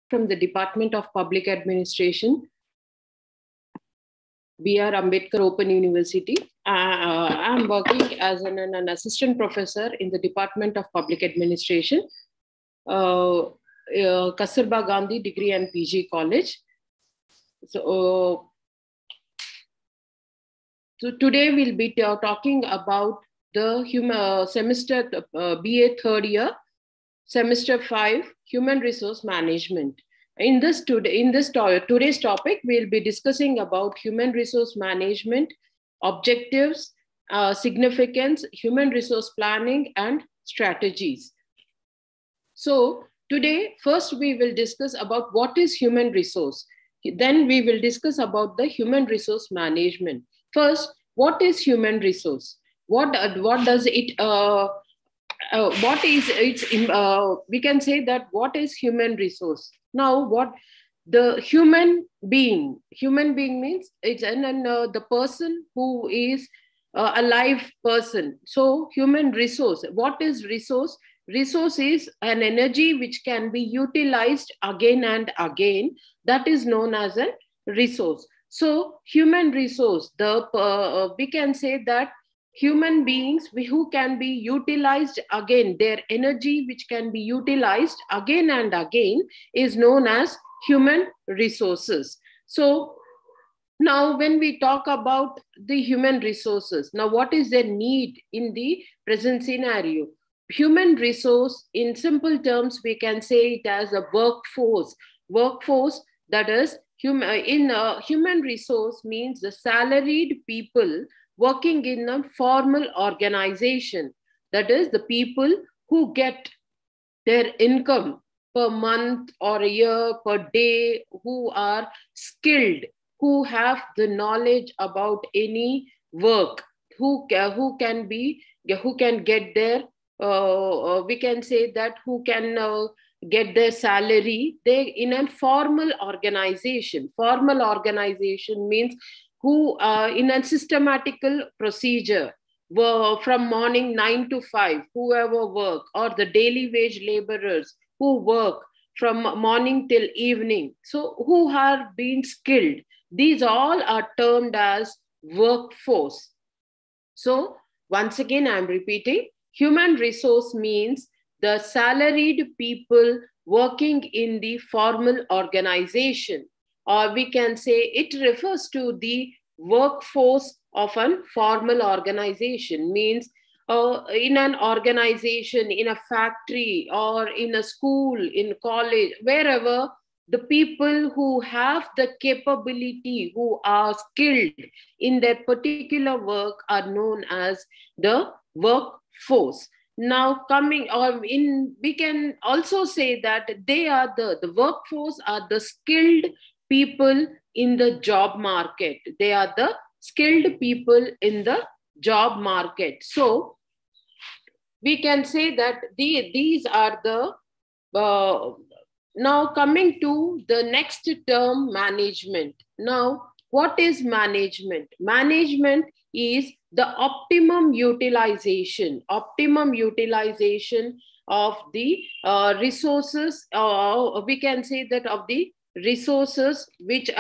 from the Department of Public Administration, B.R. Ambedkar Open University. I'm working as an assistant professor in the Department of Public Administration, Kasturba Gandhi Degree and PG College. So today we'll be talking about the semester BA third year, semester 5, Human Resource Management. In today's topic, we'll be discussing about human resource management, objectives, significance, human resource planning, and strategies. So today, first we will discuss about what is human resource. Then we will discuss about the human resource management. First, what is human resource? What does it? What is its? We can say that what is human resource? Now, what the human being means it's the person who is a live person. So human resource. What is resource? Resource is an energy which can be utilized again and again. That is known as a resource. So human resource, we can say that human beings who can be utilized again, their energy which can be utilized again and again is known as human resources. So now when we talk about the human resources, now what is their need in the present scenario? Human resource, in simple terms, we can say it as a workforce. Workforce, that is, human resource means the salaried people working in a formal organization. That is, the people who get their income per month or a year, per day, who are skilled, who have the knowledge about any work, who can get their, we can say that who can get their salary, they in a formal organization. Formal organization means who in a systematical procedure, from morning 9 to 5, whoever work, or the daily wage laborers who work from morning till evening. So who are being skilled. These all are termed as workforce. So once again, I'm repeating, human resource means the salaried people working in the formal organization, or we can say it refers to the workforce of a formal organization. Means in an organization, in a factory, or in a school, in college, wherever the people who have the capability, who are skilled in their particular work are known as the workforce. Now we can also say that they are the workforce are the skilled people in the job market. They are the skilled people in the job market. So we can say that these are the, now coming to the next term, management. Now, what is management? Management is the optimum utilization of the resources, we can say that of the resources which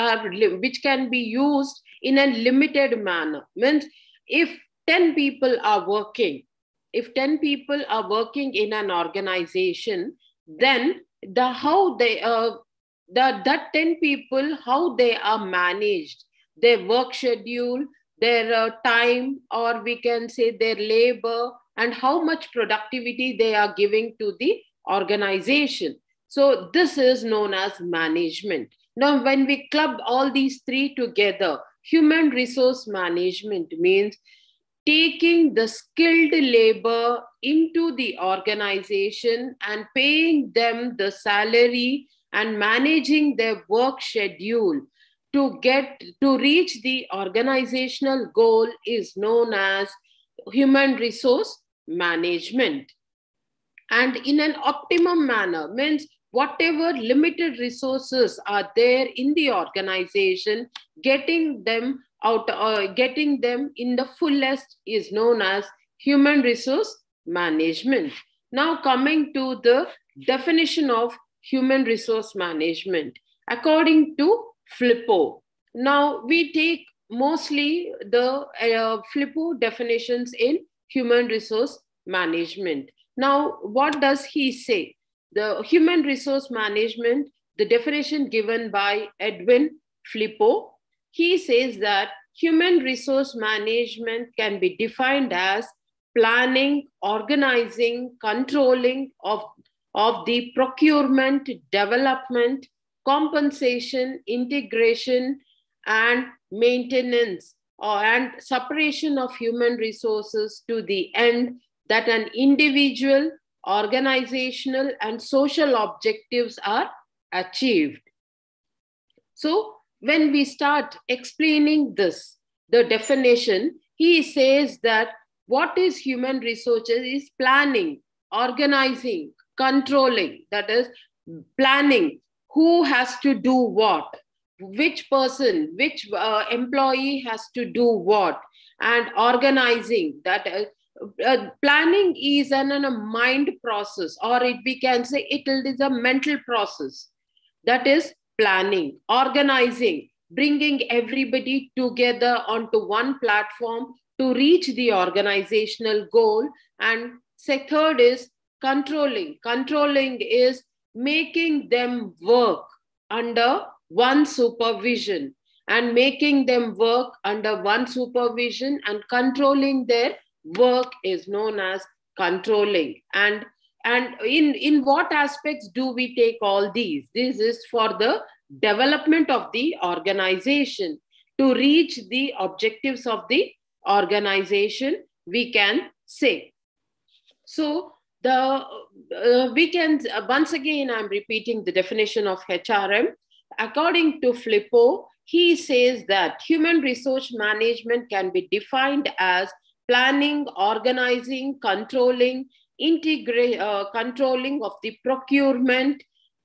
can be used in a limited manner. Means if 10 people are working in an organization, then that 10 people, how they are managed, their work schedule, their time, or we can say their labor, and how much productivity they are giving to the organization. So this is known as management. Now, when we club all these three together, human resource management means taking the skilled labor into the organization and paying them the salary and managing their work schedule to reach the organizational goal is known as human resource management. And in an optimum manner means whatever limited resources are there in the organization, getting them in the fullest is known as human resource management. Now coming to the definition of human resource management according to Flippo. Now we take mostly the Flippo definitions in human resource management. Now, what does he say? The human resource management, the definition given by Edwin Flippo, he says that human resource management can be defined as planning, organizing, controlling of the procurement, development, compensation, integration, and maintenance and separation of human resources to the end that an individual, organizational, and social objectives are achieved. So when we start explaining this, the definition, he says that what is human resources is planning, organizing, controlling, that is planning who has to do what, which person, which employee has to do what, and organizing, that planning is a mind process, or we can say it is a mental process. That is planning. Organizing, bringing everybody together onto one platform to reach the organizational goal. And third is controlling. Controlling is making them work under one supervision, and making them work under one supervision and controlling their work is known as controlling. And in what aspects do we take all these? This is for the development of the organization to reach the objectives of the organization, we can say. So we can, once again, I'm repeating the definition of HRM. According to Flippo, he says that human resource management can be defined as planning, organizing, controlling, controlling of the procurement,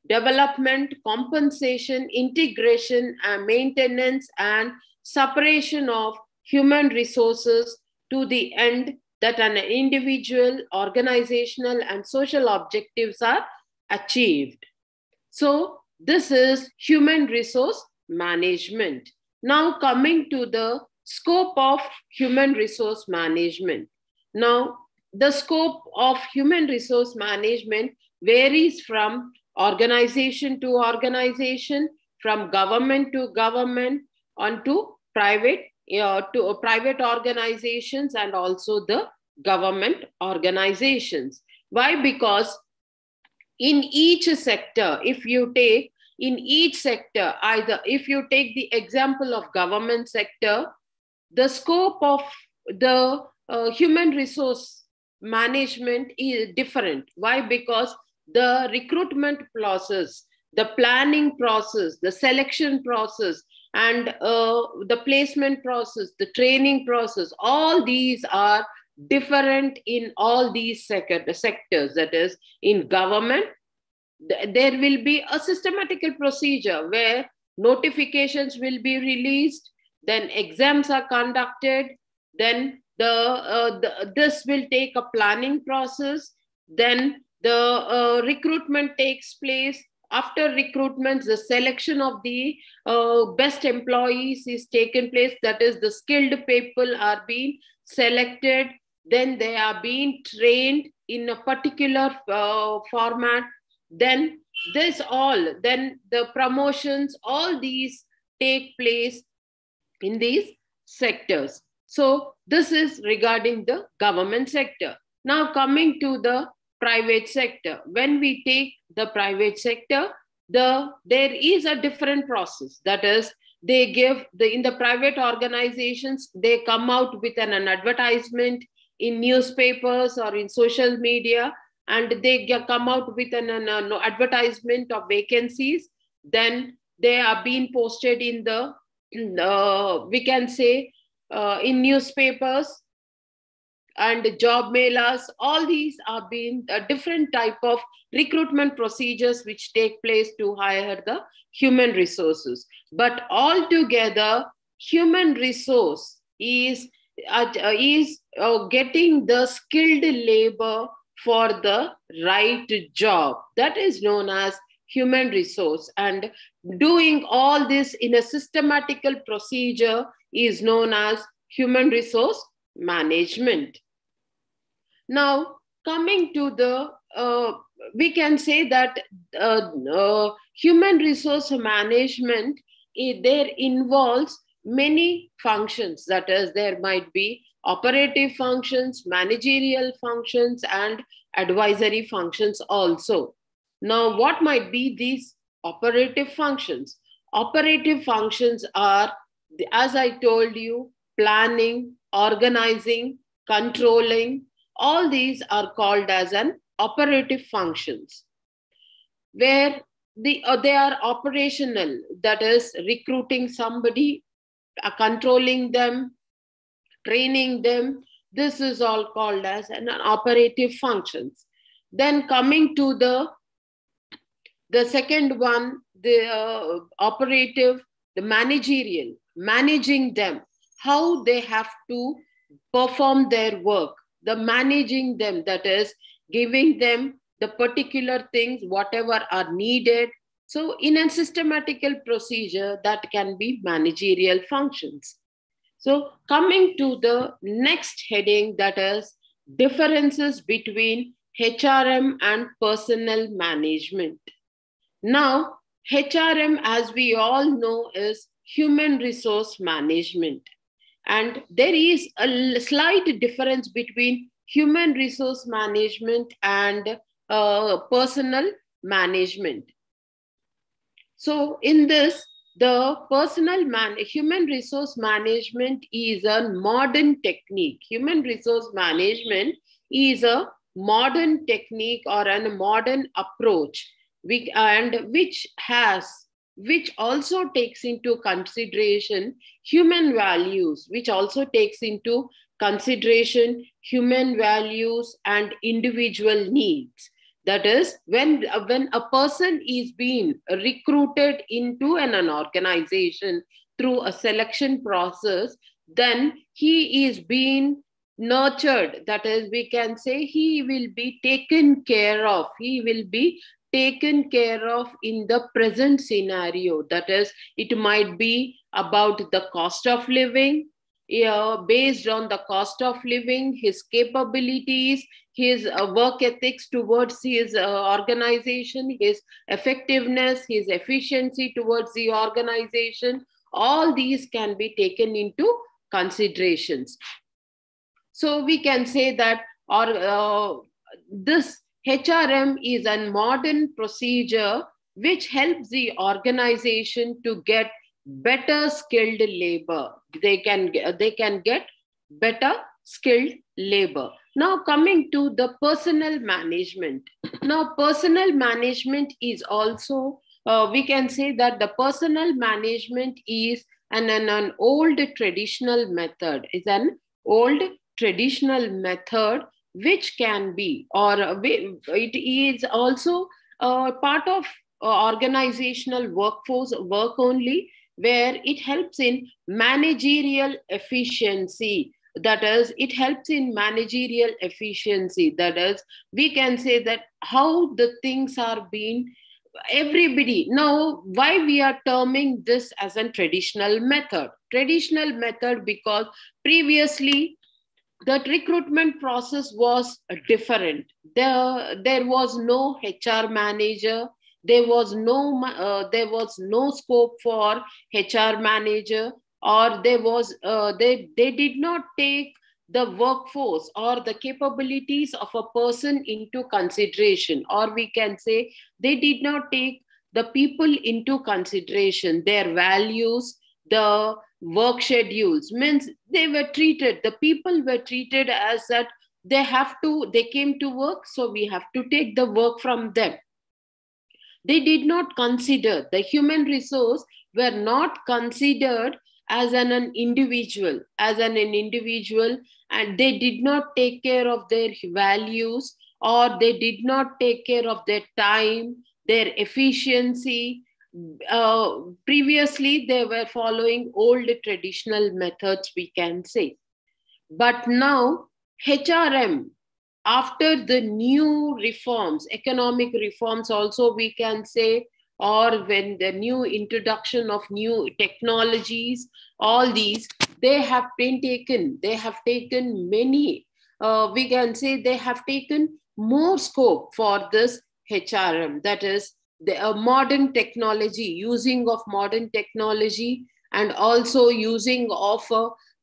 development, compensation, integration, and maintenance, and separation of human resources to the end that an individual, organizational, and social objectives are achieved. So this is human resource management. Now coming to the scope of human resource management. Now, the scope of human resource management varies from organization to organization, from government to government, onto private organizations, and also the government organizations. Why? Because in each sector, if you take in each sector, either if you take the example of government sector, the scope of the human resource management is different. Why? Because the recruitment process, the planning process, the selection process, and the placement process, the training process, all these are different in all these sectors. That is, in government, there will be a systematical procedure where notifications will be released, then exams are conducted, then this will take a planning process, then the recruitment takes place. After recruitment, the selection of the best employees is taken place. That is, the skilled people are being selected. Then they are being trained in a particular format. Then then the promotions, all these take place in these sectors. So this is regarding the government sector. Now coming to the private sector. When we take the private sector, there is a different process. That is, they give in the private organizations, they come out with an advertisement in newspapers or in social media, and they come out with an advertisement of vacancies. Then they are being posted in the we can say in newspapers and job mailers. All these are being a different type of recruitment procedures which take place to hire the human resources. But altogether, human resource is getting the skilled labor for the right job. That is known as human resource, and doing all this in a systematical procedure is known as human resource management. Now, coming to the, we can say that human resource management, there involves many functions. That is, there might be operative functions, managerial functions, and advisory functions also. Now, what might be these operative functions? Operative functions are, as I told you, planning, organizing, controlling. All these are called as an operative functions, where they are operational, that is recruiting somebody, controlling them, training them. This is all called as an operative functions. Then coming to the second one, the operative, the managerial, managing them, how they have to perform their work, the managing them, that is giving them the particular things, whatever are needed. So in a systematical procedure, that can be managerial functions. So coming to the next heading, that is differences between HRM and personnel management. Now, HRM, as we all know, is human resource management. And there is a slight difference between human resource management and personal management. So in this, the human resource management is a modern technique. Human resource management is a modern technique or a modern approach, which also takes into consideration human values, which also takes into consideration human values and individual needs. That is, when a person is being recruited into an organization through a selection process, then he is being nurtured. That is, we can say he will be taken care of. He will be taken care of in the present scenario. That is, it might be about the cost of living, based on the cost of living, his capabilities, his work ethics towards his organization, his effectiveness, his efficiency towards the organization. All these can be taken into considerations. So we can say that this HRM is a modern procedure which helps the organization to get better skilled labor. They can get better skilled labor. Now coming to the personnel management. Now personnel management is also, we can say that the personnel management is an old traditional method, which can be, or it is also part of organizational workforce work only, where it helps in managerial efficiency. That is, it helps in managerial efficiency. That is, we can say that how the things are being, everybody. Now, why we are terming this as a traditional method? Traditional method because previously that recruitment process was different. There was no HR manager. There was no scope for HR manager, or they did not take the workforce or the capabilities of a person into consideration, or we can say they did not take the people into consideration, their values, the work schedules. Means the people were treated as that they came to work, so we have to take the work from them. They did not consider, the human resource were not considered as an individual, and they did not take care of their values, or they did not take care of their time, their efficiency. Previously, they were following old traditional methods, we can say. But now, HRM after the new reforms, economic reforms also we can say, or when the new introduction of new technologies, all these, they have taken many, we can say they have taken more scope for this HRM, that is the modern technology, using of modern technology, and also using of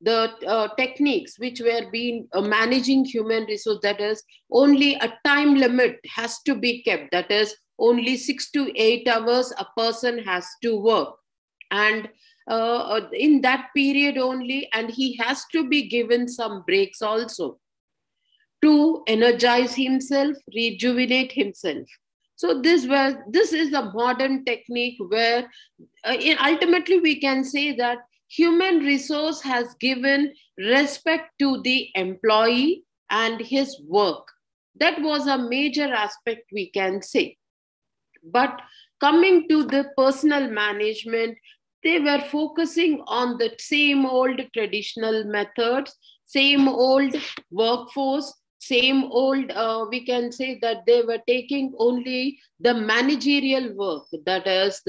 the techniques which were being managing human resource, that is only a time limit has to be kept, that is only 6 to 8 hours a person has to work, and in that period only, and he has to be given some breaks also to energize himself, rejuvenate himself. So this is a modern technique where ultimately we can say that human resource has given respect to the employee and his work. That was a major aspect we can say. But coming to the personal management, they were focusing on the same old traditional methods, same old workforce, same old, we can say that they were taking only the managerial work, that is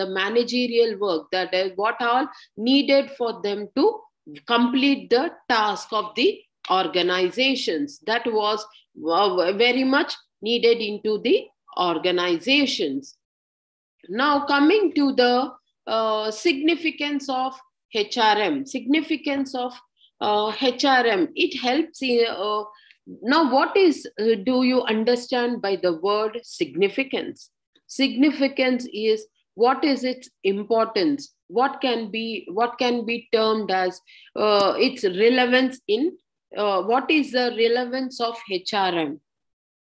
what all needed for them to complete the task of the organizations. That was very much needed into the organizations. Now, coming to the significance of HRM, it helps. Now, what is do you understand by the word significance? Significance is what is its importance? What can be termed as its relevance in? What is the relevance of HRM?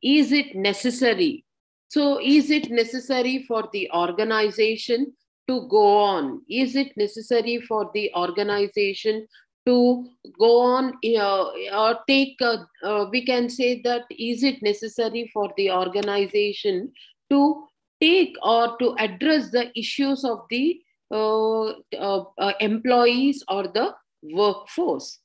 Is it necessary? So, is it necessary for the organization to go on? Is it necessary for the organization to go on or take, we can say that, is it necessary for the organization to take or to address the issues of the employees or the workforce?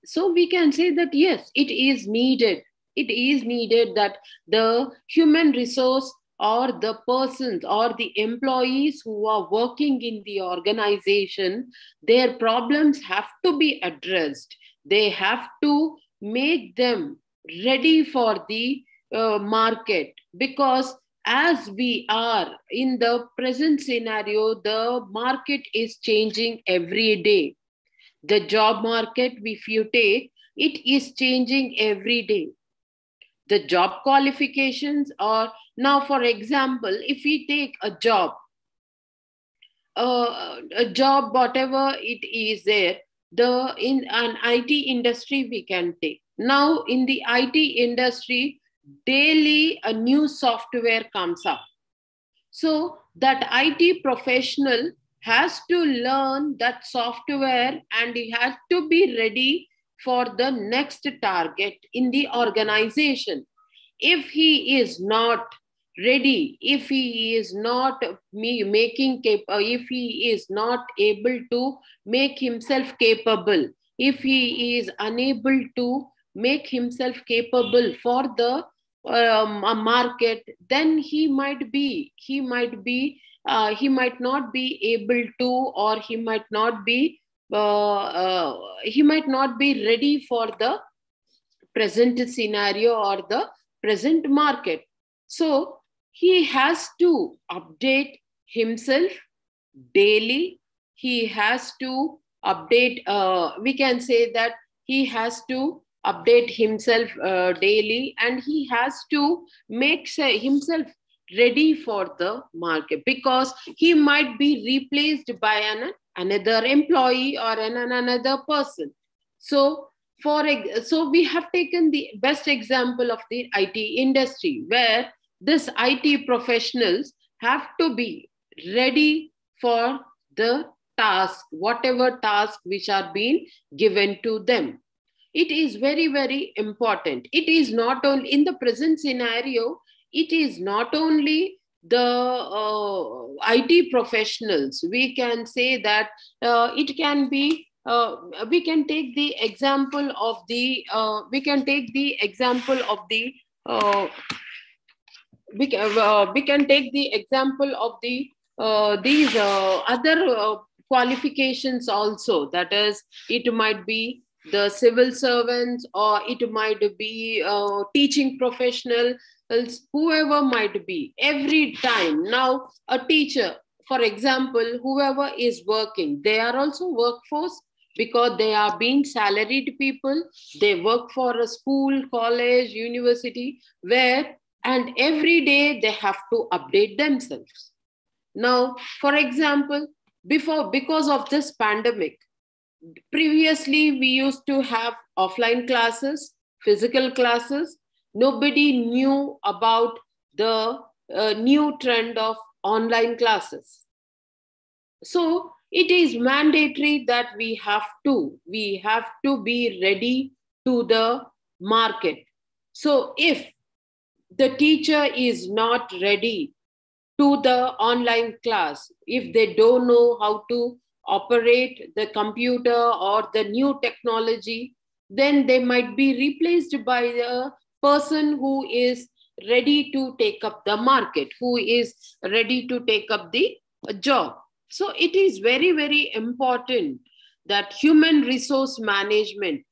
So, we can say that yes, it is needed. It is needed that the human resource or the persons or the employees who are working in the organization, their problems have to be addressed. They have to make them ready for the market, because as we are in the present scenario, the market is changing every day. The job market, if you take, it is changing every day. The job qualifications are now, for example, if we take a job, whatever it is there, the in an IT industry we can take. Now, in the IT industry, daily a new software comes up. So that IT professional has to learn that software, and he has to be ready for the next target in the organization. If he is not ready, if he is not if he is not able to make himself capable, if he is unable to make himself capable for the a market, then he might not be able to, or he might not be ready for the present scenario or the present market. So he has to update himself daily. He has to update, we can say that he has to update himself daily, and he has to make himself ready for the market, because he might be replaced by another employee or another person. So so we have taken the best example of the IT industry, where this IT professionals have to be ready for the task, whatever task which are being given to them. It is very, very important. It is not only in the present scenario, it is not only the IT professionals. We can say that it can be, we can take the example of the we can take the example of these other qualifications also. That is, it might be the civil servants, or it might be teaching professionals, whoever might be. Every time now, a teacher, for example, whoever is working, they are also workforce, because they are being salaried people. They work for a school, college, university, where, and every day they have to update themselves. Now, for example, because of this pandemic, previously we used to have offline classes, physical classes. Nobody knew about the new trend of online classes. So it is mandatory that we have to be ready to the market. So if the teacher is not ready to the online class, if they don't know how to operate the computer or the new technology, then they might be replaced by a person who is ready to take up the market, who is ready to take up the job. So it is very, very important that human resource management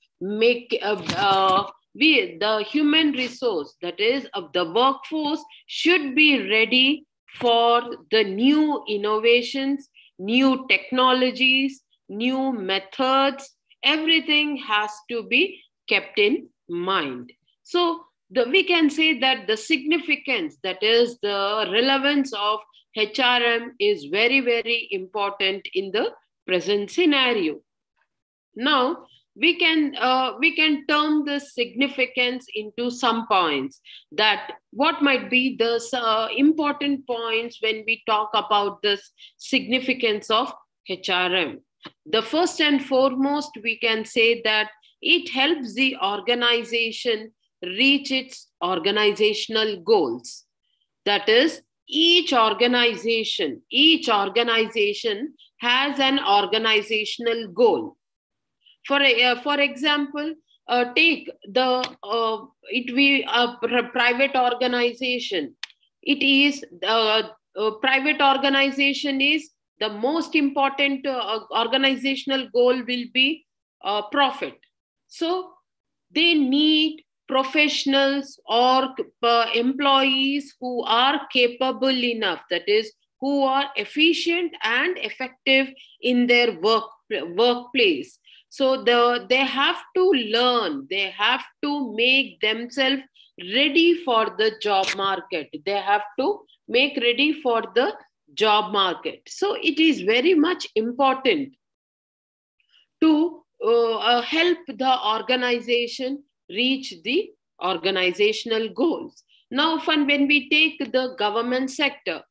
the human resource, that is of the workforce, should be ready for the new innovations, new technologies, new methods. Everything has to be kept in mind. So we can say that the significance, that is the relevance of HRM, is very, very important in the present scenario. Now, we can turn the significance into some points, that what might be the important points when we talk about this significance of HRM. The first and foremost, we can say that it helps the organization reach its organizational goals. That is, each organization has an organizational goal. For example, take a private organization. It is private organization is the most important organizational goal will be profit. So they need professionals or employees who are capable enough, that is, who are efficient and effective in their workplace. So they have to learn, they have to make themselves ready for the job market. They have to make ready for the job market. So it is very much important to help the organization reach the organizational goals. Now, when we take the government sector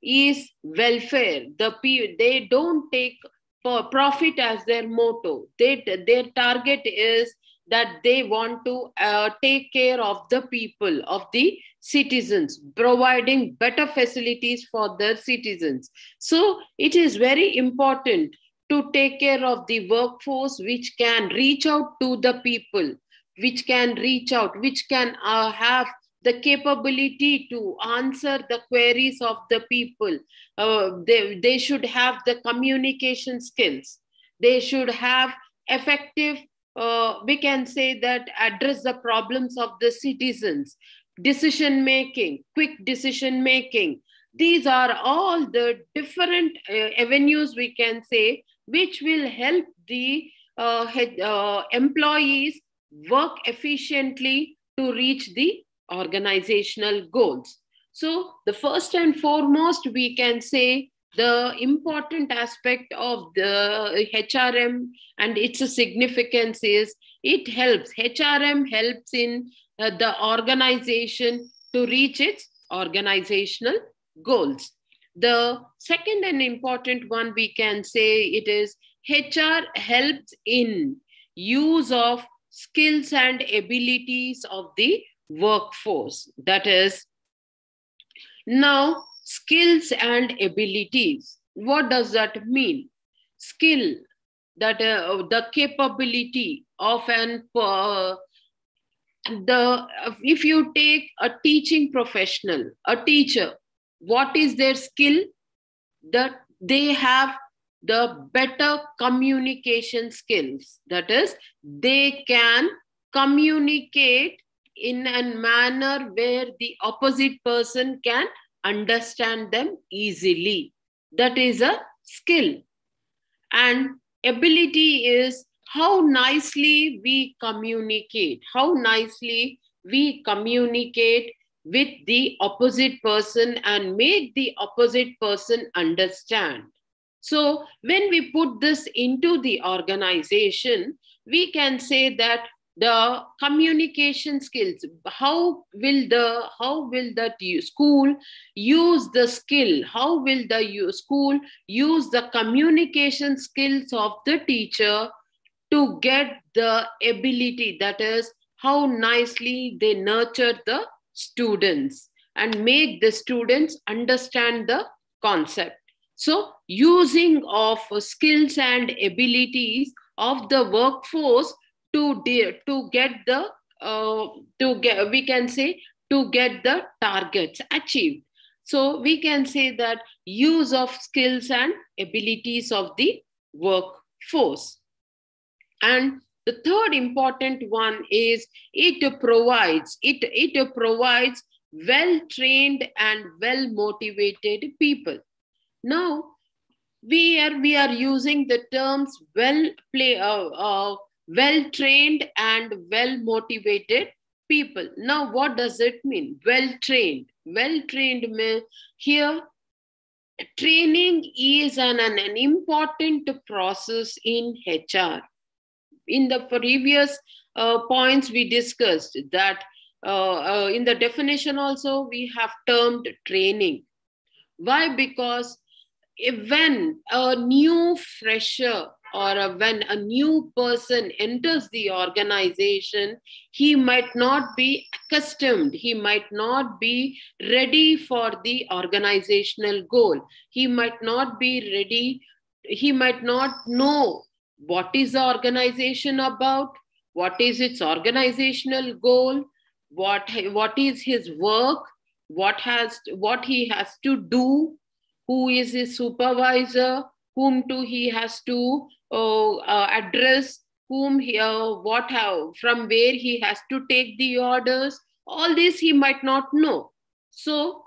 is welfare. They don't take profit as their motto. Their target is that they want to take care of the people, of the citizens, providing better facilities for their citizens. So it is very important to take care of the workforce, which can reach out to the people, which can have the capability to answer the queries of the people. They should have the communication skills. They should have effective, we can say that, address the problems of the citizens, decision making, quick decision making. These are all the different avenues, we can say, which will help the employees work efficiently to reach the organizational goals. So the first and foremost, we can say, the important aspect of the HRM and its significance is HRM helps in the organization to reach its organizational goals. The second and important one, we can say, it is HR helps in use of skills and abilities of the workforce. That is, now, skills and abilities. What does that mean? Skill, that the capability of if you take a teaching professional, a teacher, what is their skill? That they have the better communication skills. That is, they can communicate in a manner where the opposite person can understand them easily. That is a skill. And ability is how nicely we communicate, with the opposite person and make the opposite person understand. So when we put this into the organization, we can say that the communication skills, how will the school use the skill, how will the school use the communication skills of the teacher to get the ability, that is how nicely they nurture the students and make the students understand the concept. So using of skills and abilities of the workforce to get the we can say to get the targets achieved. So we can say that use of skills and abilities of the workforce. And the third important one is it provides well trained and well motivated people. Now we are using the terms well trained and well motivated people. Now what does it mean? Well trained means, here training is an important process in HR. In the previous points we discussed that in the definition also we have termed training. Why? Because when a new fresher or when a new person enters the organization, he might not be accustomed, he might not be ready for the organizational goal, he might not be ready, he might not know what is the organization about, what is its organizational goal, what is his work, what he has to do, who is his supervisor, whom he has to address, from where he has to take the orders. All this he might not know. So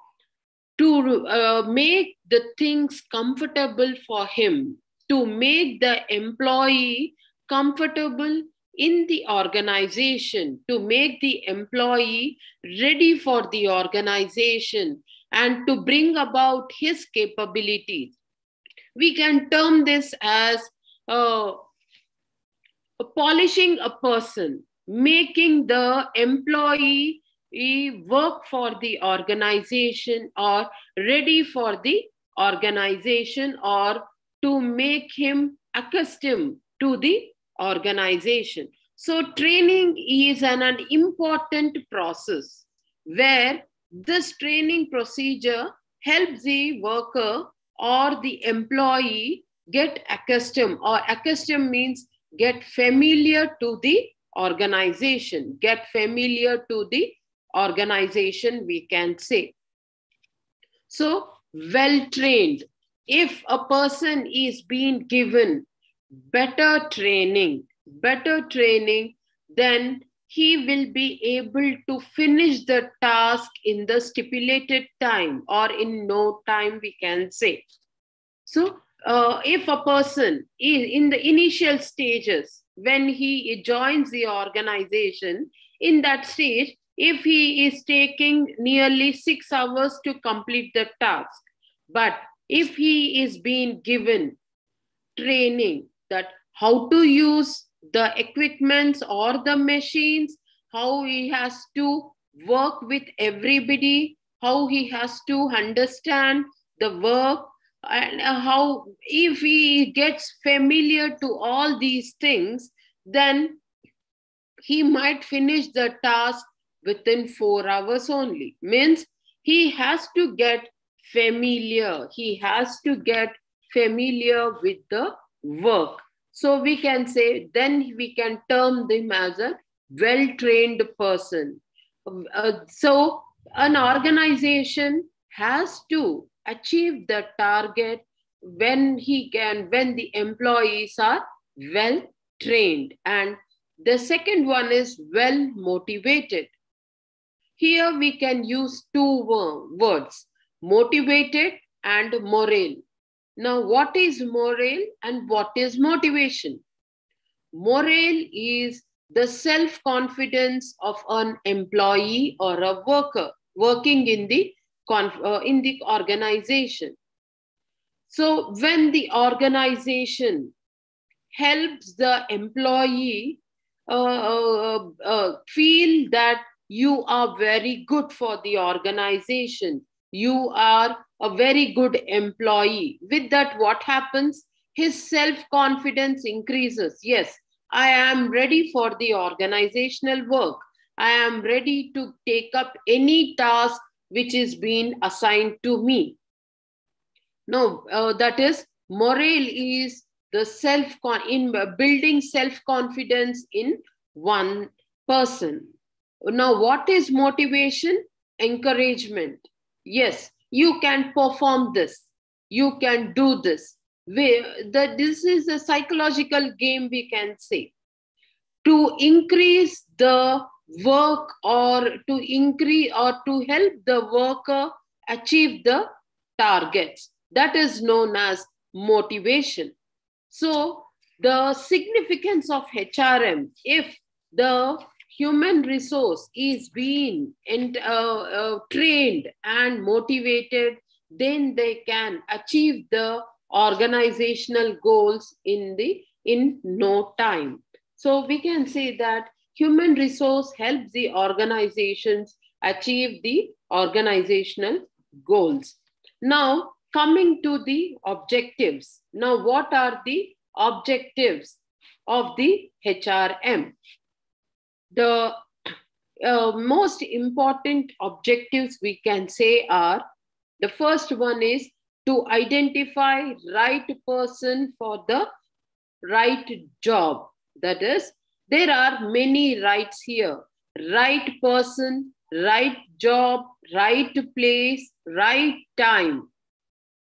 to make the things comfortable for him, to make the employee comfortable in the organization, to make the employee ready for the organization and to bring about his capabilities, we can term this as polishing a person, making the employee work for the organization or ready for the organization, or to make him accustomed to the organization. So training is an important process where this training procedure helps the worker or the employee get accustomed, or accustomed means get familiar to the organization, we can say. So well trained, if a person is being given better training, then he will be able to finish the task in the stipulated time or in no time, we can say. So if a person is in the initial stages, when he joins the organization, in that stage, if he is taking nearly 6 hours to complete the task, but if he is being given training that how to use the equipments or the machines, how he has to work with everybody, how he has to understand the work, and how, if he gets familiar to all these things, then he might finish the task within 4 hours only. Means he has to get familiar, with the work. So we can say, then we can term them as a well-trained person. So an organization has to achieve the target when the employees are well trained. And the second one is well motivated. Here we can use two words, motivated and morale. Now, what is morale and what is motivation? Morale is the self-confidence of an employee or a worker working in the organization. So when the organization helps the employee feel that you are very good for the organization, you are a very good employee, with that what happens? His self-confidence increases. Yes, I am ready for the organizational work. I am ready to take up any task which is being assigned to me. No, that is, morale is the building self-confidence in one person. Now, what is motivation? Encouragement. Yes, you can perform this. You can do this. This is a psychological game, we can say. To increase the work or to help the worker achieve the targets. That is known as motivation. So the significance of HRM, if the human resource is being trained and motivated, then they can achieve the organizational goals in no time. So we can say that human resource helps the organizations achieve the organizational goals. Now, coming to the objectives. Now, what are the objectives of the HRM? The most important objectives we can say are, the first one is to identify right person for the right job. That is, there are many rights here. Right person, right job, right place, right time.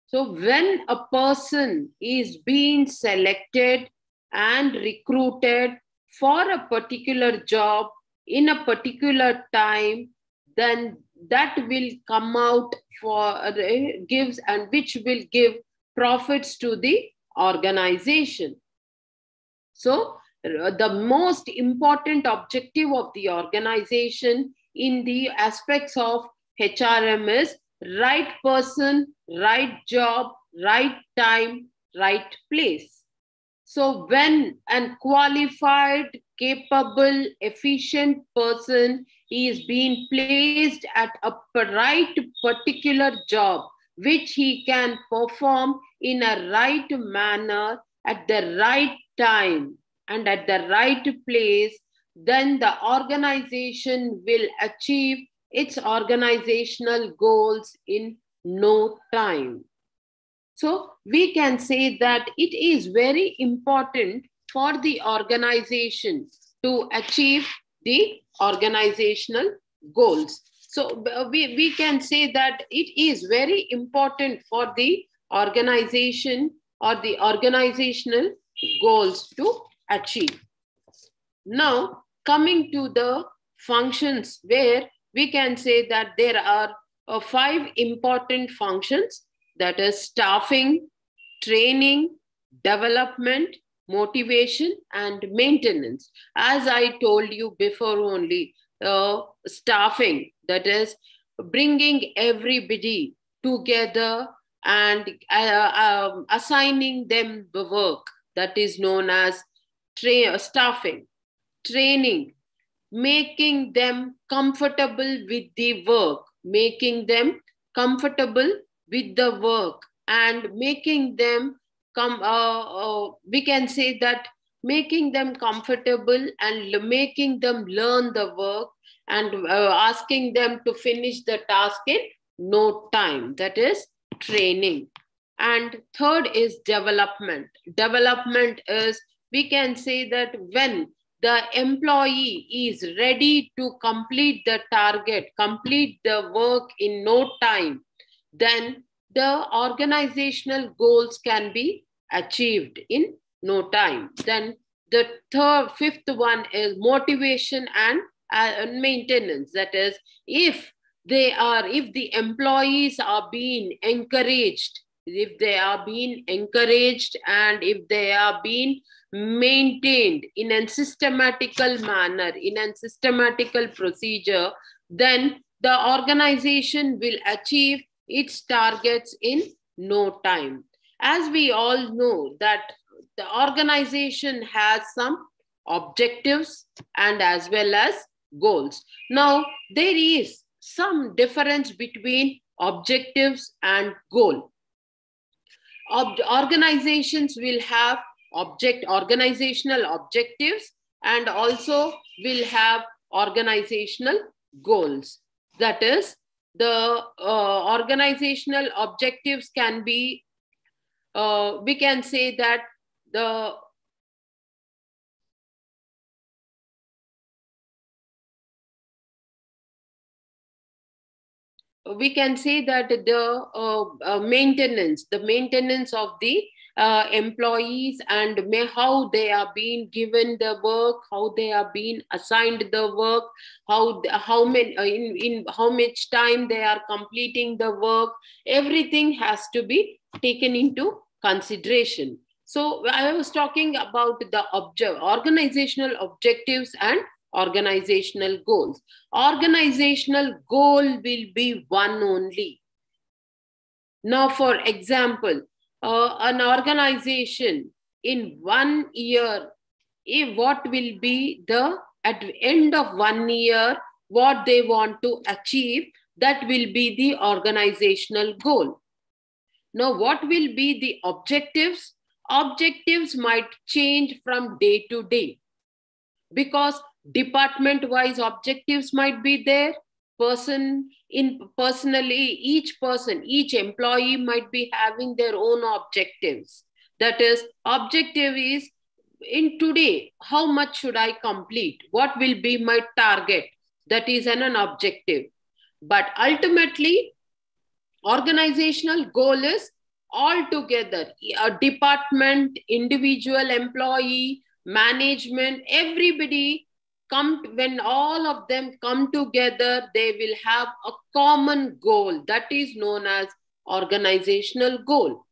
So when a person is being selected and recruited for a particular job in a particular time, then that will come out which will give profits to the organization. So the most important objective of the organization in the aspects of HRM is right person, right job, right time, right place. So when a qualified, capable, efficient person is being placed at a right particular job, which he can perform in a right manner at the right time and at the right place, then the organization will achieve its organizational goals in no time. So we can say that it is very important for the organization to achieve the organizational goals. So we can say that it is very important for the organization or the organizational goals to achieve. Now, coming to the functions, where we can say that there are 5 important functions, that is staffing, training, development, motivation, and maintenance. As I told you before only, staffing, that is bringing everybody together and assigning them the work, that is known as staffing. Training, making them comfortable with the work, making them comfortable with the work and making them we can say that making them comfortable and making them learn the work and asking them to finish the task in no time. That is training. And third is development. Development is, we can say that when the employee is ready to complete the target, complete the work in no time, then the organizational goals can be achieved in no time. Then the fifth one is motivation and maintenance. That is, if the employees are being encouraged, if they are being encouraged and if they are being maintained in a systematical manner, in a systematical procedure, then the organization will achieve its targets in no time. As we all know that the organization has some objectives and as well as goals. Now, there is some difference between objectives and goal. Organizations will have organizational objectives and also will have organizational goals. That is, the organizational objectives can be, we can say that the maintenance of the employees and how they are being given the work, how they are being assigned the work, how many in how much time they are completing the work, everything has to be taken into consideration. So I was talking about the organizational objectives and organizational goals. Organizational goal will be one only. Now, for example, an organization in 1 year, what will be at the end of 1 year, what they want to achieve, that will be the organizational goal. Now, what will be the objectives? Objectives might change from day to day because department-wise objectives might be there. Personally, each employee might be having their own objectives. That is, objective is in today, how much should I complete? What will be my target? That is an objective. But ultimately, organizational goal is all together, a department, individual employee, management, everybody when all of them come together, they will have a common goal that is known as organizational goal.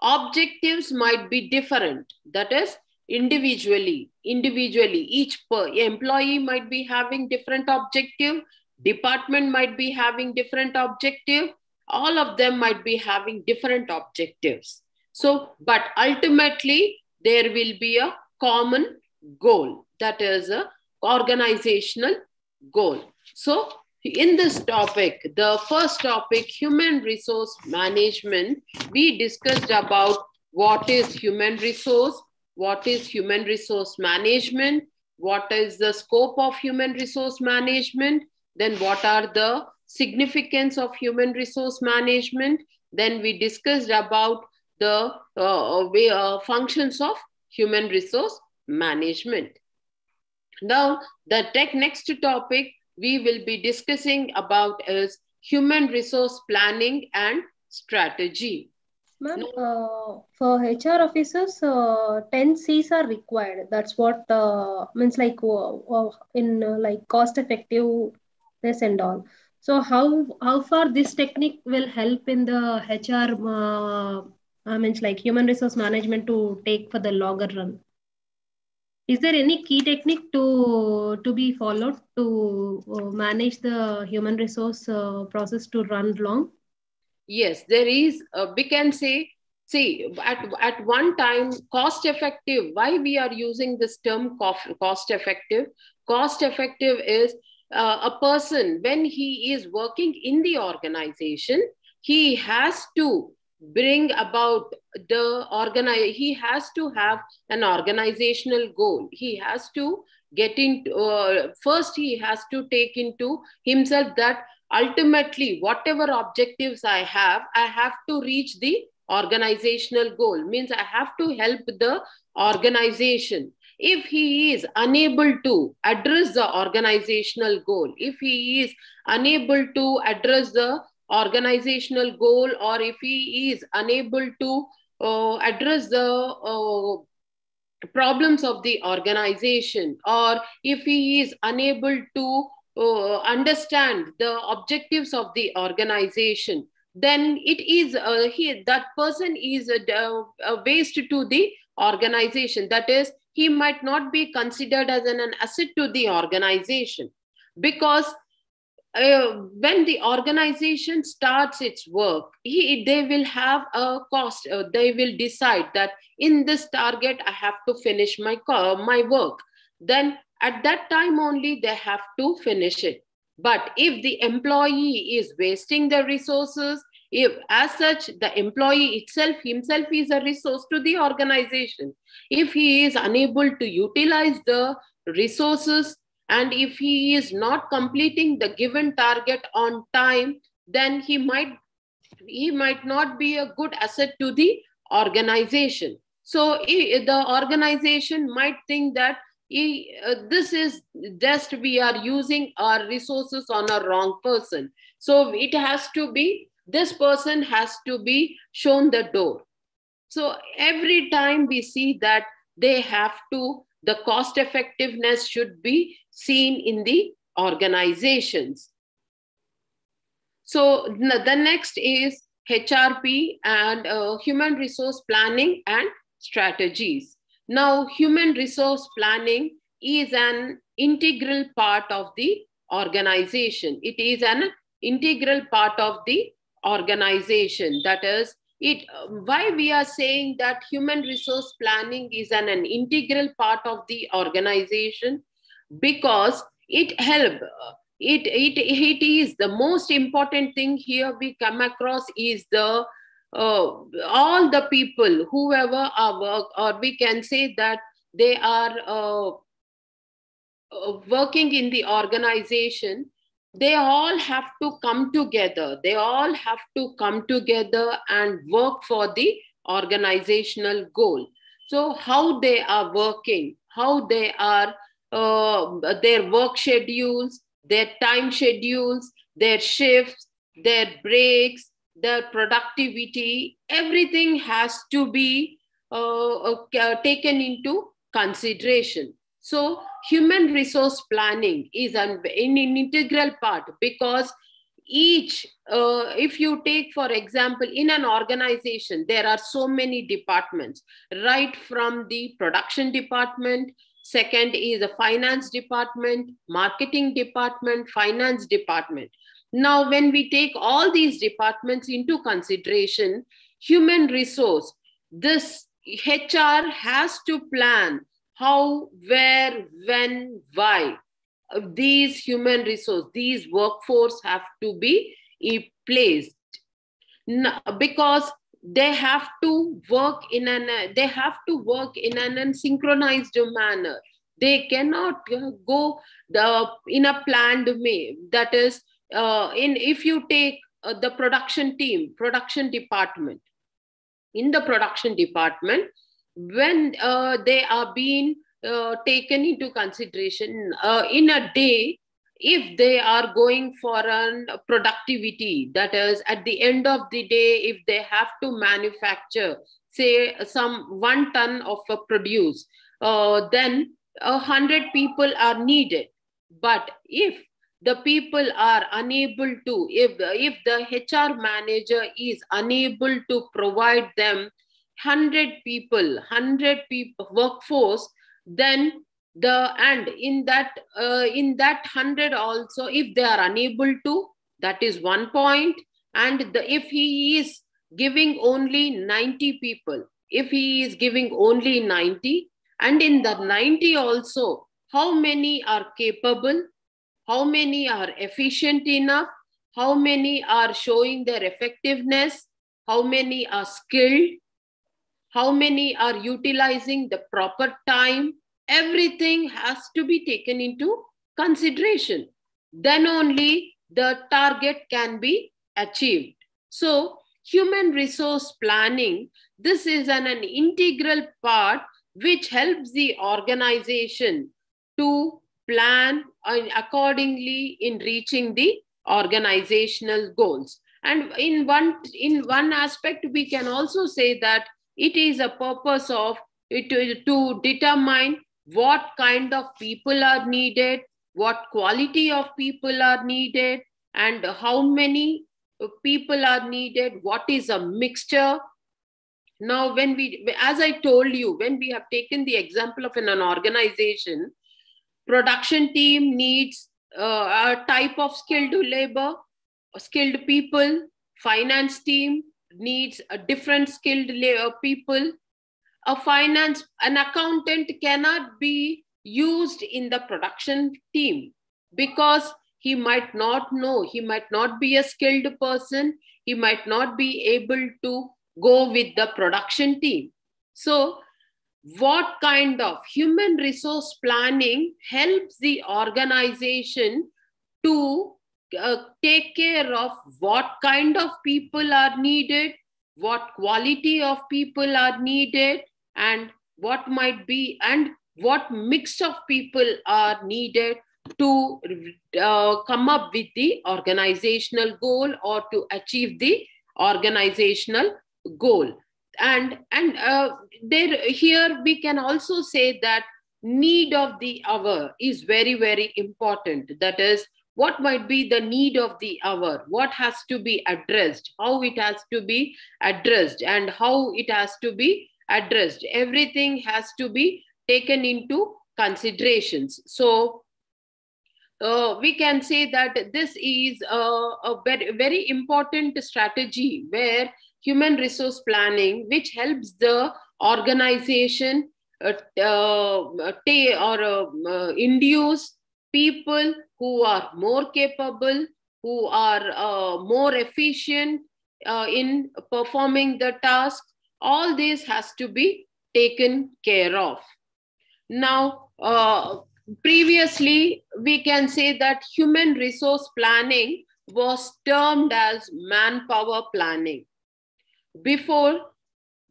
Objectives might be different. That is, individually, each employee might be having different objective, department might be having different objective, all of them might be having different objectives. So, but ultimately, there will be a common goal, that is a organizational goal. So, in this topic, the first topic, human resource management, we discussed about what is human resource, what is human resource management, what is the scope of human resource management, then what are the significance of human resource management. Then we discussed about the functions of human resource management. Now, the next topic we will be discussing about is human resource planning and strategy. Ma'am, for HR officers, 10 C's are required. That's what means, like in like cost effectiveness and all. So how far this technique will help in the HR, means like human resource management to take for the longer run? Is there any key technique to be followed to manage the human resource process to run long? Yes, there is. We can say, at one time, cost effective. Why we are using this term cost effective? Cost effective is a person, when he is working in the organization, he has to bring about he has to have an organizational goal. He has to get into, first he has to take into himself that ultimately whatever objectives I have to reach the organizational goal. Means I have to help the organization. If he is unable to address the organizational goal, if he is unable to address the organizational goal, or if he is unable to address the problems of the organization, or if he is unable to understand the objectives of the organization, then it is that person is a waste to the organization. That is, he might not be considered as an asset to the organization, because when the organization starts its work, they will have a cost. They will decide that in this target, I have to finish my work. Then at that time only, they have to finish it. But if the employee is wasting the resources, if as such, the employee himself is a resource to the organization. If he is unable to utilize the resources, and if he is not completing the given target on time, then he might not be a good asset to the organization. So the organization might think that this is just, we are using our resources on a wrong person. So this person has to be shown the door. So every time we see that the cost effectiveness should be seen in the organizations. So the next is HRP and human resource planning and strategies. Now, human resource planning is an integral part of the organization. It is an integral part of the organization. That is, why we are saying that human resource planning is an integral part of the organization, because it is the most important thing here we come across is the all the people, whoever are work, or we can say that they are working in the organization, they all have to come together. They all have to come together and work for the organizational goal. So how they are working, how they are, their work schedules, their time schedules, their shifts, their breaks, their productivity, everything has to be taken into consideration. So human resource planning is an integral part, because if you take, for example, in an organization, there are so many departments, right from the production department, second is the finance department, marketing department, finance department. Now, when we take all these departments into consideration, human resource, this HR has to plan how, where, when, why these human resource, these workforce have to be placed, because they have to work in an synchronized manner. They cannot go in a planned way. That is, if you take the production department, in the production department, when they are being taken into consideration in a day, if they are going for a productivity, that is, at the end of the day, if they have to manufacture, say, some 1 ton of a produce, then 100 people are needed. But if the people are unable to, if the HR manager is unable to provide them 100 people workforce, then in that 100 also, if they are unable to, that is one point. And if he is giving only 90 people, if he is giving only 90, and in the 90 also, how many are capable, how many are efficient enough, how many are showing their effectiveness, how many are skilled, how many are utilizing the proper time, everything has to be taken into consideration. Then only the target can be achieved. So human resource planning, this is an integral part which helps the organization to plan accordingly in reaching the organizational goals. And in one aspect, we can also say that it is a purpose of it to determine what kind of people are needed, what quality of people are needed, and how many people are needed, what is a mixture. Now, as I told you, when we have taken the example of an organization, production team needs a type of skilled labor, skilled people. Finance team needs a different skilled people. An accountant cannot be used in the production team because he might not know, he might not be a skilled person, he might not be able to go with the production team. So what kind of human resource planning helps the organization to take care of what kind of people are needed, what quality of people are needed, and what might be and what mix of people are needed to come up with the organizational goal or to achieve the organizational goal. And here we can also say that need of the hour is very, very important. That is, what might be the need of the hour, what has to be addressed, how it has to be addressed, and how it has to be addressed. Everything has to be taken into considerations. So we can say that this is a very, very important strategy where human resource planning, which helps the organization induce people who are more capable, who are more efficient in performing the task. All this has to be taken care of. Now, previously, we can say that human resource planning was termed as manpower planning. Before,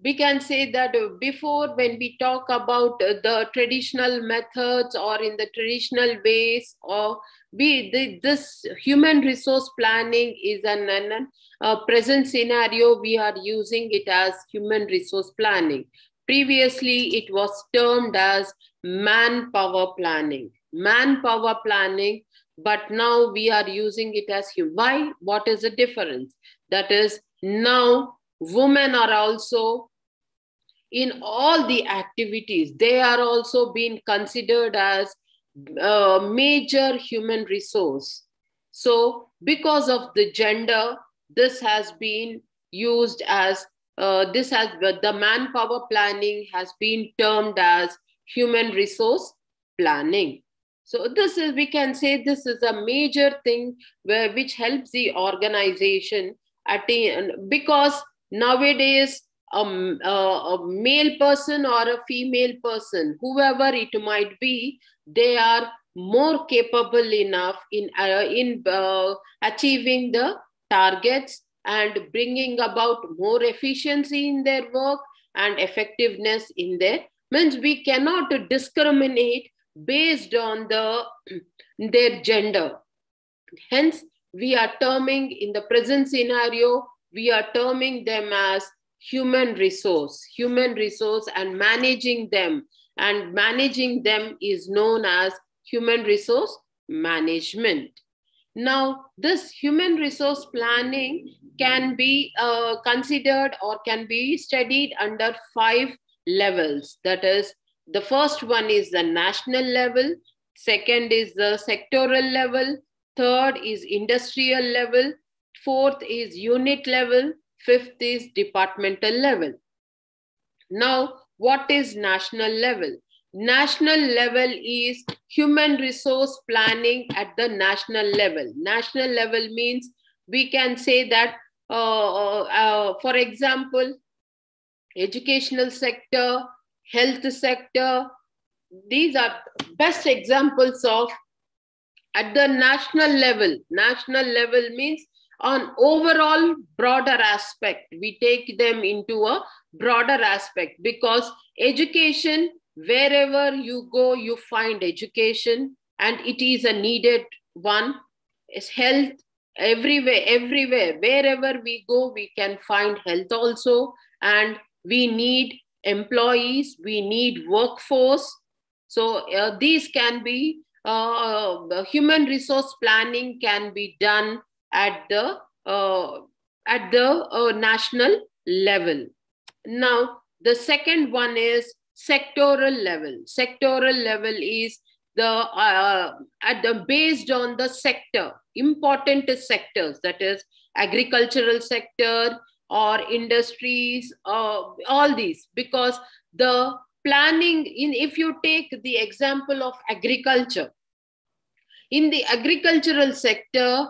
we can say that before, when we talk about the traditional methods or in the traditional ways, or this human resource planning is a present scenario, we are using it as human resource planning. Previously, it was termed as manpower planning. Manpower planning, but now we are using it as why? What is the difference? That is, now women are also in all the activities. They are also being considered as a major human resource. So because of the gender, this has been used as the manpower planning has been termed as human resource planning. So this is, we can say, this is a major thing which helps the organization attain, because nowadays a male person or a female person, whoever it might be, they are more capable enough in achieving the targets and bringing about more efficiency in their work and effectiveness in their, means we cannot discriminate based on their gender. Hence, we are terming, in the present scenario, we are terming them as human resource, and managing them. And managing them is known as human resource management. Now, this human resource planning can be considered or can be studied under 5 levels. That is, the first one is the national level, second is the sectoral level, third is industrial level, fourth is unit level, fifth is departmental level. Now, what is national level? National level is human resource planning at the national level. National level means we can say that, for example, educational sector, health sector, these are best examples of at the national level. National level means on overall broader aspect, we take them into a broader aspect, because education, wherever you go, you find education, and it is a needed one. Is health everywhere, wherever we go, we can find health also, and we need employees, we need workforce. So these can be human resource planning can be done at the national level. Now, the second one is sectoral level. Sectoral level is based on the sector, important sectors, that is agricultural sector or industries, all these, because the planning if you take the example of agriculture, in the agricultural sector,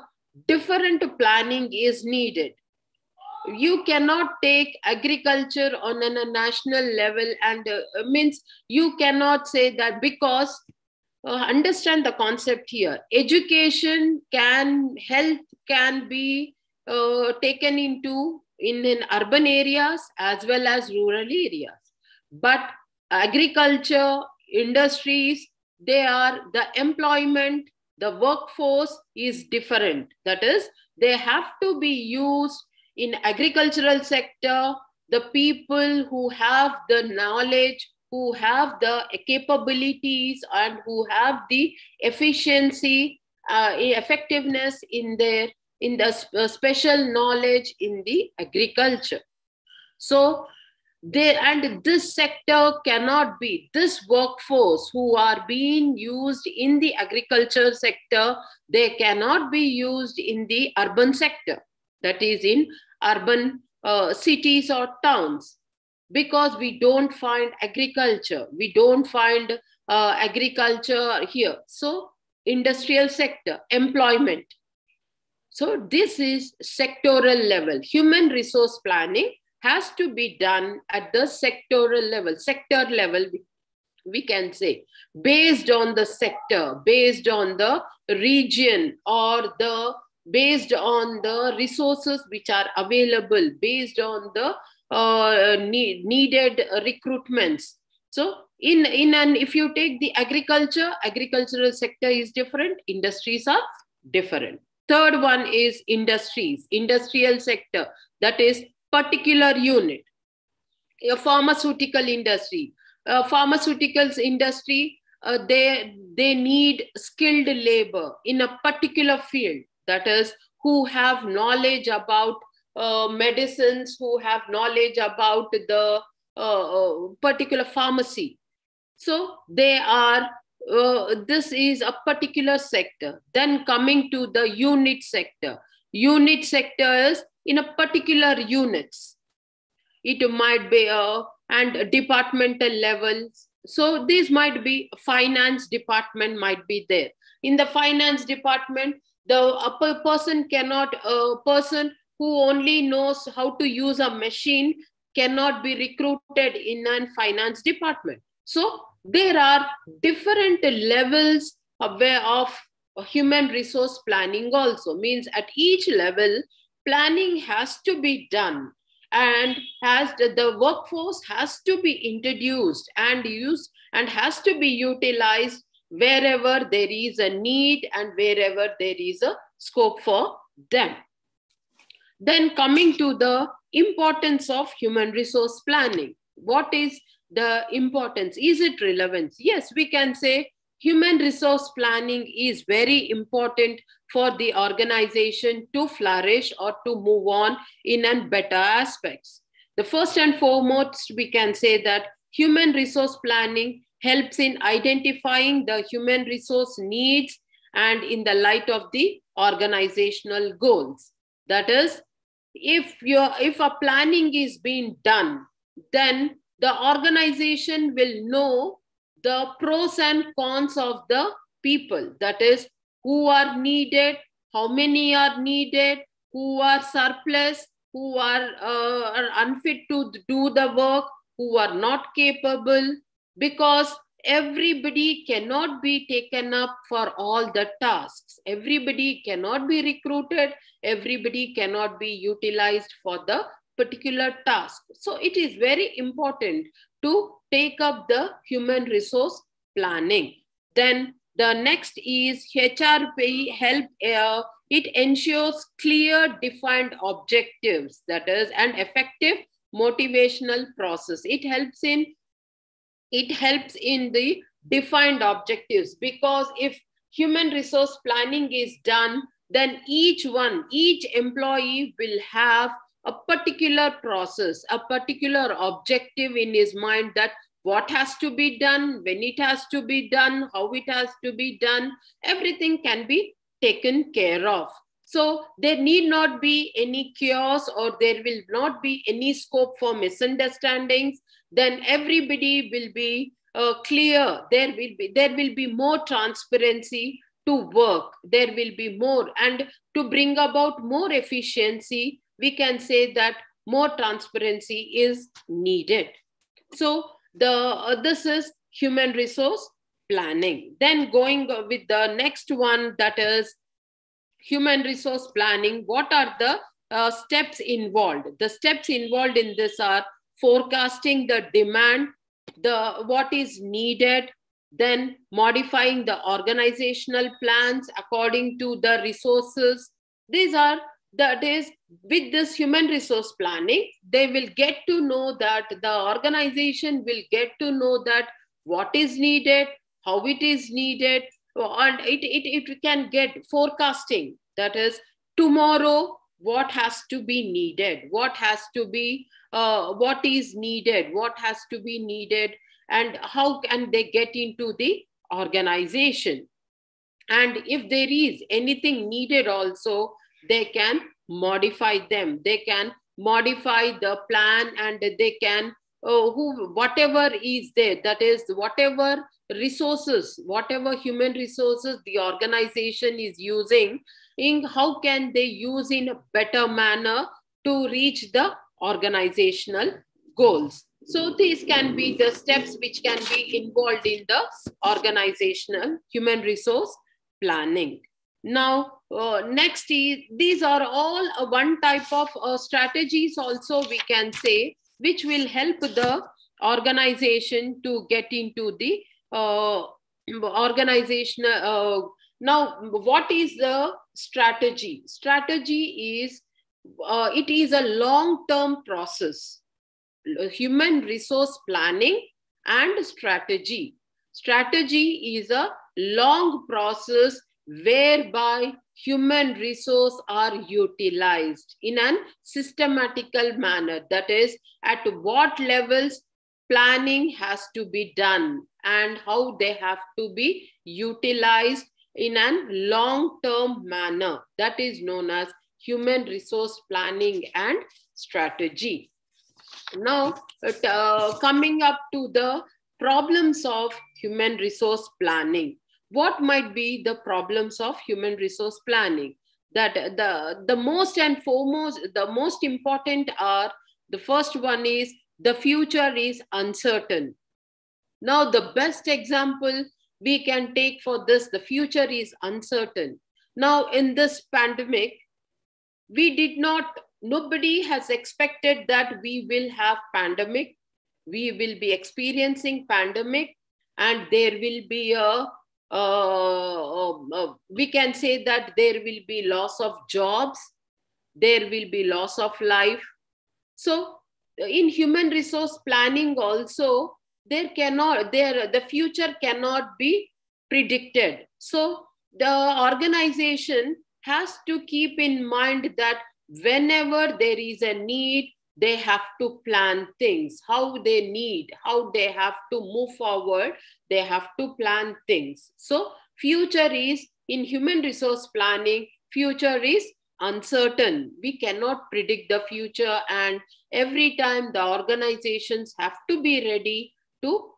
different planning is needed. You cannot take agriculture on a national level, and means you cannot say that, because understand the concept here. Education health can be taken into in urban areas as well as rural areas. But agriculture, industries, the employment, the workforce is different. That is, they have to be used in agricultural sector, the people who have the knowledge, who have the capabilities, and who have the efficiency, effectiveness in the special knowledge in the agriculture. So this sector cannot be, this workforce who are being used in the agriculture sector, they cannot be used in the urban sector, that is in urban cities or towns, because we don't find agriculture, we don't find agriculture here. So industrial sector, employment. So this is sectoral level. Human resource planning has to be done at the sectoral level, sector level, we can say, based on the sector, based on the region, or based on the resources which are available, based on the needed recruitments. So if you take the agricultural sector is different, industries are different. Third one is industries, industrial sector, that is particular unit. A pharmaceutical industry, pharmaceuticals industry, they need skilled labor in a particular field, that is, who have knowledge about medicines, who have knowledge about the particular pharmacy. So they are, this is a particular sector. Then coming to the unit sector. Unit sector is in a particular units. It might be and departmental levels. So these might be finance department might be there. In the finance department, the person cannot, a person who only knows how to use a machine cannot be recruited in a finance department. So there are different levels of human resource planning also. Means at each level, planning has to be done, and the workforce has to be introduced and used, and has to be utilized wherever there is a need and wherever there is a scope for them. Then coming to the importance of human resource planning. What is the importance? Is it relevant? Yes, we can say human resource planning is very important for the organization to flourish or to move on in a better aspects. The first and foremost, we can say that human resource planning helps in identifying the human resource needs and in the light of the organizational goals. That is, if a planning is being done, then the organization will know the pros and cons of the people. That is, who are needed, how many are needed, who are surplus, who are unfit to do the work, who are not capable, because everybody cannot be taken up for all the tasks. Everybody cannot be recruited. Everybody cannot be utilized for the particular task. So it is very important to take up the human resource planning. Then the next is HRP help. It ensures clear, defined objectives, that is, an effective motivational process. It helps in the defined objectives, because if human resource planning is done, then each employee will have a particular process, a particular objective in his mind, that what has to be done, when it has to be done, how it has to be done, everything can be taken care of. So there need not be any chaos, or there will not be any scope for misunderstandings. Then everybody will be clear. There will be more transparency to work. There will be more, and to bring about more efficiency, we can say that more transparency is needed. So this is human resource planning. Then going with the next one, that is human resource planning. What are the steps involved? The steps involved in this are forecasting the demand, what is needed, then modifying the organizational plans according to the resources. That is, with this human resource planning, they will get to know that, the organization will get to know that what is needed, how it is needed, and it can get forecasting. That is, tomorrow what has to be needed, what is needed, what has to be needed, and how can they get into the organization. And if there is anything needed also, they can modify them. They can modify the plan, and they can, whatever is there, that is, whatever resources, whatever human resources the organization is using, how can they use in a better manner to reach the organizational goals. So these can be the steps which can be involved in the organizational human resource planning. Now, next is, these are all one type of strategies also, we can say, which will help the organization to get into the organizational. Now, what is the strategy? Strategy is, it is a long-term process. Human resource planning and strategy. Strategy is a long process whereby human resources are utilized in a systematical manner. That is, at what levels planning has to be done and how they have to be utilized in a long-term manner. That is known as human resource planning and strategy. Now, coming up to the problems of human resource planning. What might be the problems of human resource planning? That the most and foremost, the most important are, the first one is, the future is uncertain. Now, the best example we can take for this, the future is uncertain. Now, in this pandemic, nobody has expected that we will have pandemic. We will be experiencing pandemic, and there will be we can say that there will be loss of jobs, there will be loss of life. So in human resource planning also, the future cannot be predicted. So the organization has to keep in mind that whenever there is a need, they have to plan things, how they have to move forward, they have to plan things. So future is, in human resource planning, future is uncertain. We cannot predict the future, and every time the organizations have to be ready to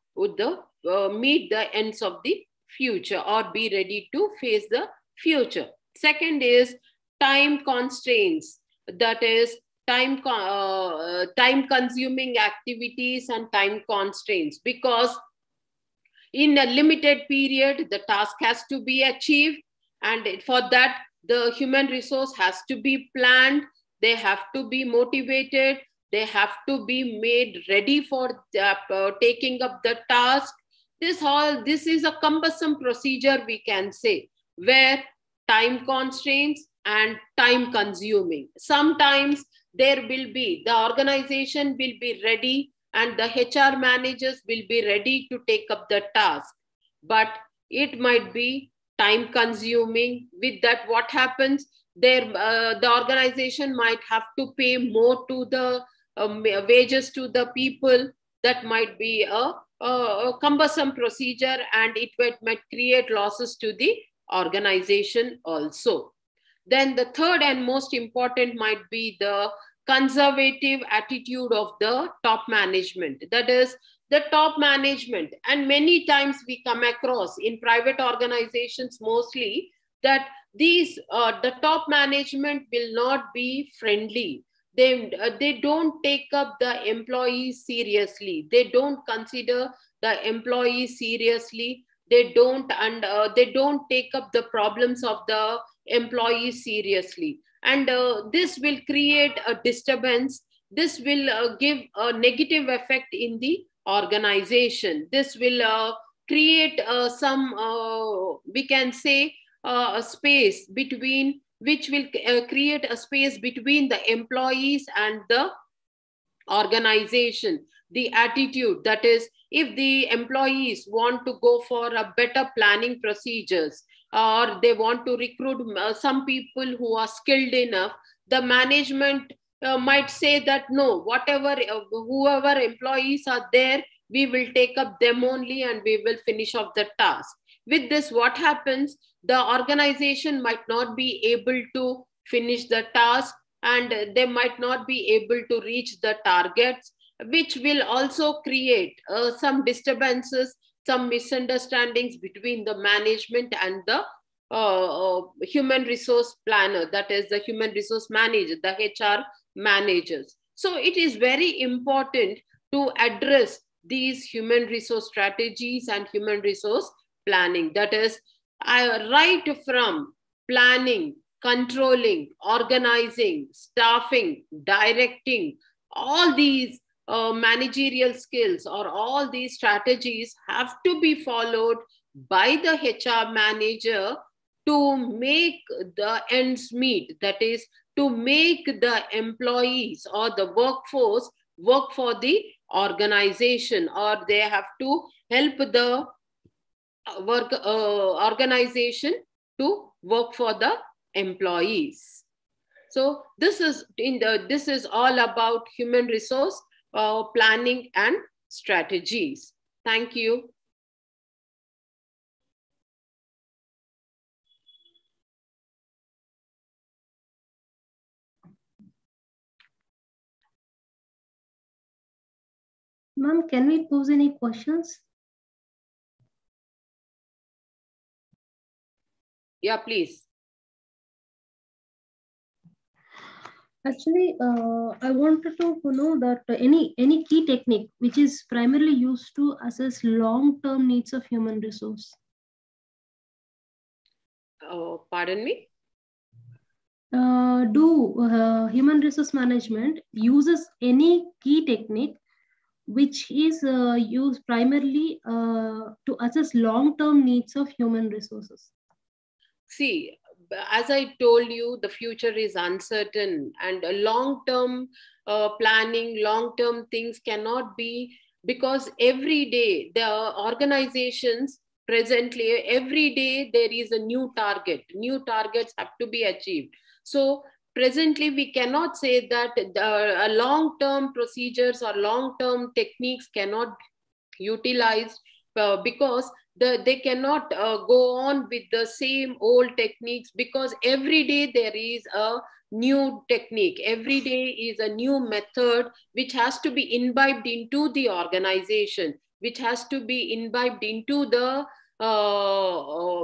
meet the ends of the future, or be ready to face the future. Second is time constraints. That is, time consuming activities and time constraints, because in a limited period the task has to be achieved, and for that the human resource has to be planned. they have to be motivated, they have to be made ready for taking up the task. This is a cumbersome procedure, we can say, where time constraints and time consuming. Sometimes there will be, the organization will be ready and the HR managers will be ready to take up the task, but it might be time consuming. With that, what happens? The organization might have to pay more to the wages to the people. That might be a cumbersome procedure, and it might create losses to the organization also. Then the third and most important might be the conservative attitude of the top management. That is, the top management, and many times we come across in private organizations mostly, that the top management will not be friendly. They don't take up the employees seriously, they don't consider the employees seriously, they don't take up the problems of the employees seriously, and this will create a disturbance. This will give a negative effect in the organization. This will create some we can say a space between, which will create a space between the employees and the organization. The attitude, that is, if the employees want to go for a better planning procedures, or they want to recruit some people who are skilled enough, the management might say that no, whatever whoever employees are there, we will take up them only and we will finish off the task. With this, what happens? The organization might not be able to finish the task, and they might not be able to reach the targets, which will also create some disturbances, some misunderstandings between the management and the human resource planner, that is the human resource manager, the HR managers. So it is very important to address these human resource strategies and human resource planning. That is, right from planning, controlling, organizing, staffing, directing, all these managerial skills or all these strategies have to be followed by the HR manager to make the ends meet. That is, to make the employees or the workforce work for the organization, or they have to help the organization to work for the employees. So this is all about human resource planning and strategies. Thank you. Ma'am, can we pose any questions? Yeah, please. Actually, I wanted to know that any key technique which is primarily used to assess long-term needs of human resource. Pardon me? Do human resource management uses any key technique which is used primarily to assess long-term needs of human resources? See, as I told you, the future is uncertain, and long-term planning, long-term things cannot be, because every day the organizations presently, every day there is a new target. New targets have to be achieved. So presently we cannot say that the long-term procedures or long-term techniques cannot be utilized, because they cannot go on with the same old techniques, because every day there is a new technique, every day is a new method which has to be imbibed into the organization, which has to be imbibed into the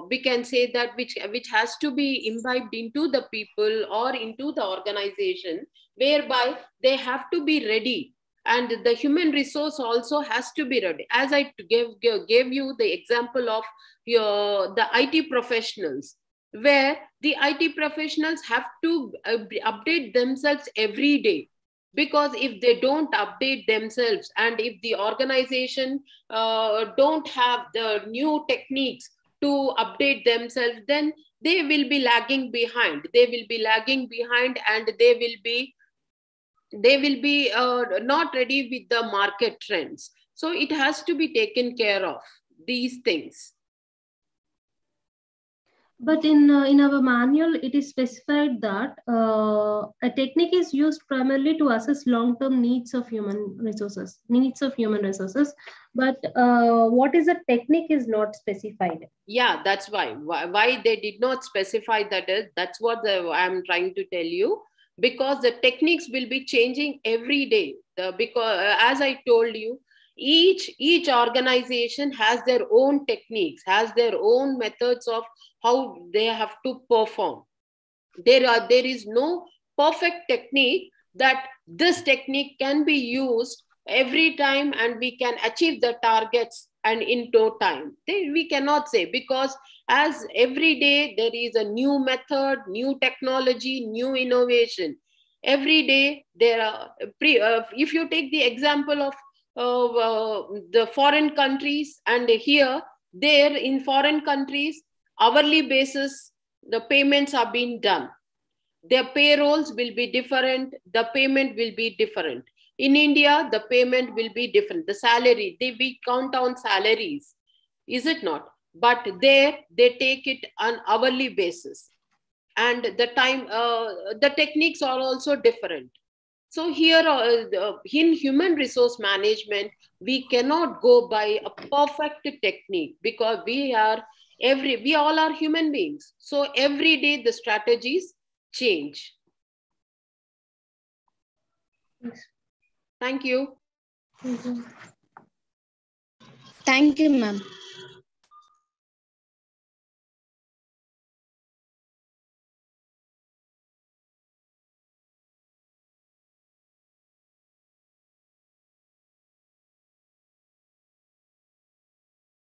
we can say that which has to be imbibed into the people or into the organization, whereby they have to be ready, and the human resource also has to be ready. As I gave you the example of the IT professionals, where the IT professionals have to update themselves every day. Because if they don't update themselves, and if the organization don't have the new techniques to update themselves, then they will be lagging behind. They will be lagging behind, and they will be not ready with the market trends. So it has to be taken care of, these things. But in our manual, it is specified that a technique is used primarily to assess long-term needs of human resources. But what is a technique is not specified. Yeah, that's why they did not specify that. That's what I'm trying to tell you, because the techniques will be changing every day. Because as I told you, each organization has their own techniques, has their own methods of how they have to perform. There is no perfect technique that this technique can be used every time and we can achieve the targets and in no time. We cannot say, because as every day there is a new method, new technology, new innovation. Every day there are if you take the example of the foreign countries, and here, there in foreign countries, hourly basis the payments are being done. Their payrolls will be different, the payment will be different. In India, the payment will be different. The salary, we count on salaries, is it not? But there, they take it on hourly basis. And the time, the techniques are also different. So here, in human resource management, we cannot go by a perfect technique, because we all are human beings. So every day the strategies change. Yes. Thank you. Mhm. Thank you, ma'am.